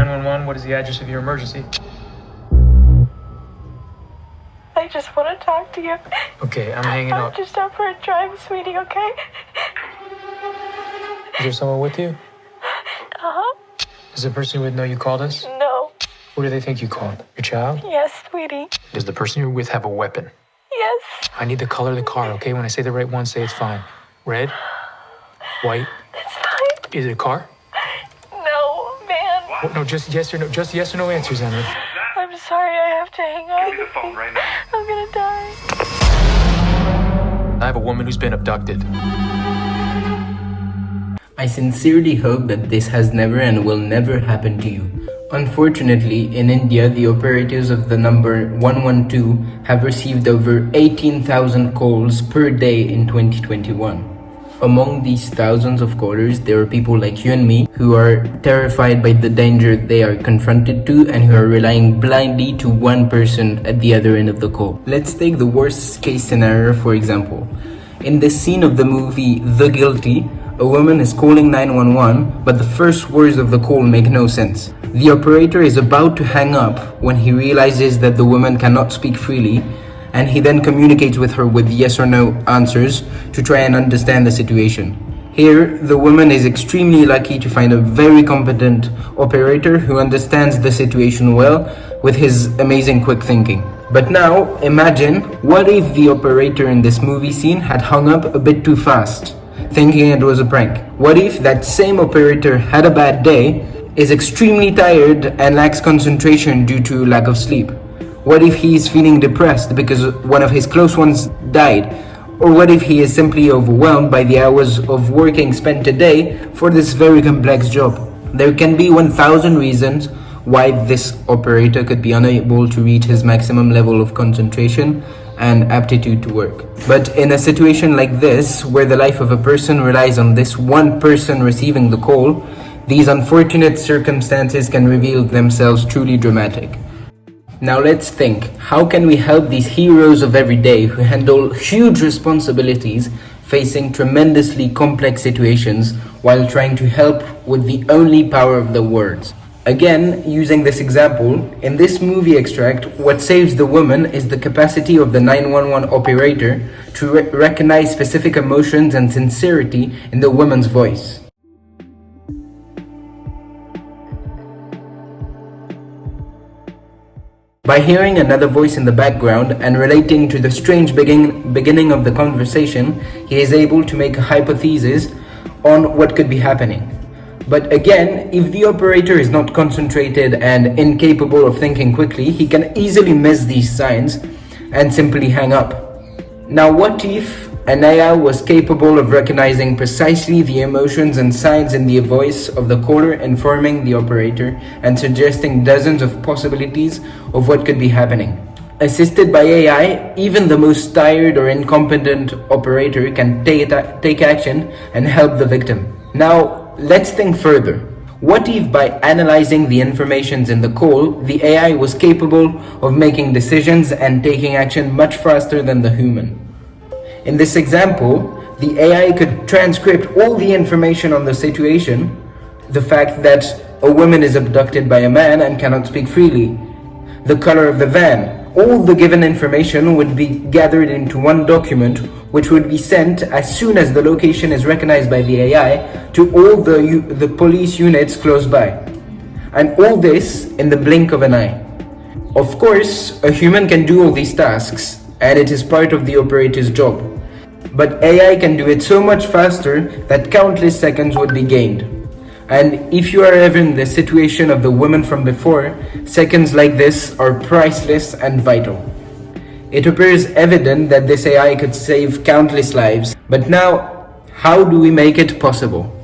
911, what is the address of your emergency? I just want to talk to you. Okay, I'm hanging I'm up. just out for a drive, sweetie, okay? Is there someone with you? Uh-huh. Does the person you're with know you called us? No. Who do they think you called? Your child? Yes, sweetie. Does the person you're with have a weapon? Yes. I need the color of the car, okay? When I say the right one, say it's fine. Red? White? It's fine. Is it a car? No, man. Oh, no, just yes or no. Just yes or no answers, Emily. I'm sorry, I have to hang up. Give me the phone right now. I'm gonna die. I have a woman who's been abducted. I sincerely hope that this has never and will never happen to you. Unfortunately, in India, the operators of the number 112 have received over 18,000 calls per day in 2021. Among these thousands of callers, there are people like you and me who are terrified by the danger they are confronted to and who are relying blindly to one person at the other end of the call. Let's take the worst case scenario, for example. In this scene of the movie The Guilty, a woman is calling 911, but the first words of the call make no sense. The operator is about to hang up when he realizes that the woman cannot speak freely, and he then communicates with her with yes or no answers to try and understand the situation. Here, the woman is extremely lucky to find a very competent operator who understands the situation well with his amazing quick thinking. But now, imagine, what if the operator in this movie scene had hung up a bit too fast, thinking it was a prank? What if that same operator had a bad day, is extremely tired and lacks concentration due to lack of sleep? What if he is feeling depressed because one of his close ones died? Or what if he is simply overwhelmed by the hours of working spent a day for this very complex job? There can be 1,000 reasons why this operator could be unable to reach his maximum level of concentration and aptitude to work. But in a situation like this, where the life of a person relies on this one person receiving the call, these unfortunate circumstances can reveal themselves truly dramatic. Now let's think, how can we help these heroes of every day who handle huge responsibilities, facing tremendously complex situations while trying to help with the only power of the words? Again, using this example, in this movie extract, what saves the woman is the capacity of the 911 operator to recognize specific emotions and sincerity in the woman's voice. By hearing another voice in the background and relating to the strange beginning of the conversation, he is able to make a hypothesis on what could be happening. But again, if the operator is not concentrated and incapable of thinking quickly, he can easily miss these signs and simply hang up. Now, what if an AI was capable of recognizing precisely the emotions and signs in the voice of the caller, informing the operator and suggesting dozens of possibilities of what could be happening? Assisted by AI, even the most tired or incompetent operator can take action and help the victim. Now, let's think further. What if by analyzing the information in the call, the AI was capable of making decisions and taking action much faster than the human? In this example, the AI could transcript all the information on the situation, the fact that a woman is abducted by a man and cannot speak freely, the color of the van. All the given information would be gathered into one document, which would be sent as soon as the location is recognized by the AI to all the police units close by. And all this in the blink of an eye. Of course, a human can do all these tasks, and it is part of the operator's job. But AI can do it so much faster that countless seconds would be gained. And if you are ever in the situation of the woman from before, seconds like this are priceless and vital. It appears evident that this AI could save countless lives, but now, how do we make it possible?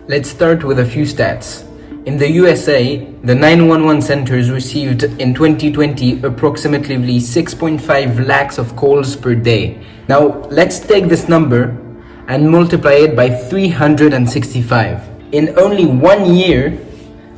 Let's start with a few stats. In the USA, the 911 centers received in 2020 approximately 6.5 lakhs of calls per day. Now, let's take this number and multiply it by 365. In only 1 year,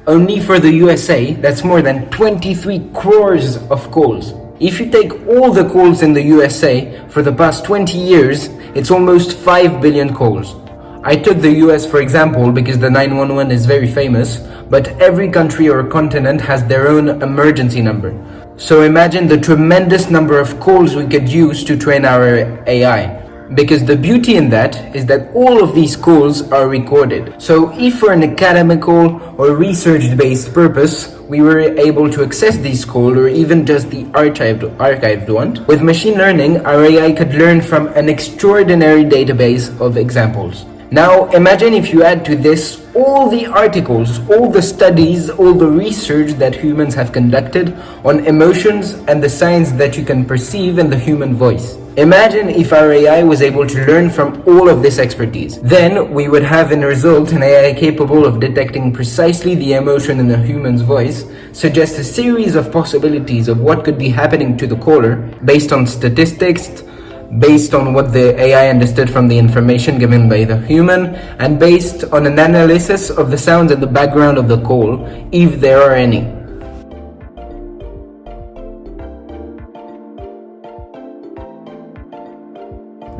only for the USA, that's more than 23 crores of calls. If you take all the calls in the USA for the past 20 years, it's almost 5 billion calls. I took the US for example because the 911 is very famous, but every country or continent has their own emergency number. So imagine the tremendous number of calls we could use to train our AI. Because the beauty in that is that all of these calls are recorded. So if for an academical or research-based purpose, we were able to access these calls or even just the archived one, with machine learning, our AI could learn from an extraordinary database of examples. Now imagine if you add to this all the articles, all the studies, all the research that humans have conducted on emotions and the signs that you can perceive in the human voice. Imagine if our AI was able to learn from all of this expertise. Then we would have in result an AI capable of detecting precisely the emotion in a human's voice, suggest a series of possibilities of what could be happening to the caller based on statistics, based on what the AI understood from the information given by the human, and based on an analysis of the sounds in the background of the call, if there are any.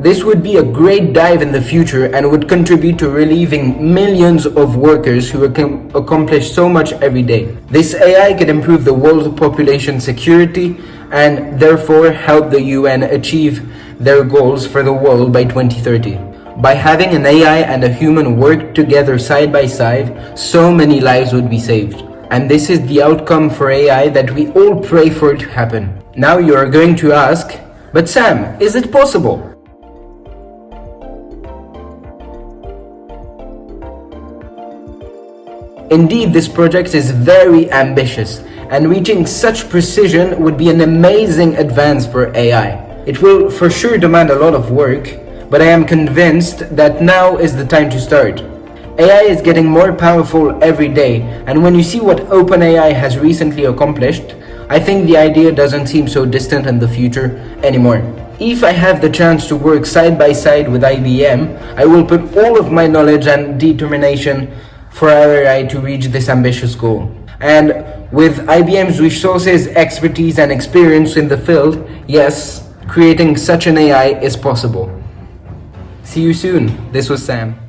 This would be a great dive in the future and would contribute to relieving millions of workers who accomplish so much every day. This AI could improve the world's population security and therefore help the UN achieve their goals for the world by 2030. By having an AI and a human work together side by side, so many lives would be saved. And this is the outcome for AI that we all pray for it to happen. Now you are going to ask, but Sam, is it possible? Indeed, this project is very ambitious, and reaching such precision would be an amazing advance for AI. It will for sure demand a lot of work, but I am convinced that now is the time to start. AI is getting more powerful every day, and when you see what OpenAI has recently accomplished, I think the idea doesn't seem so distant in the future anymore. If I have the chance to work side by side with IBM, I will put all of my knowledge and determination for our AI to reach this ambitious goal. And with IBM's resources, expertise and experience in the field, yes, creating such an AI is possible. See you soon. This was Sam.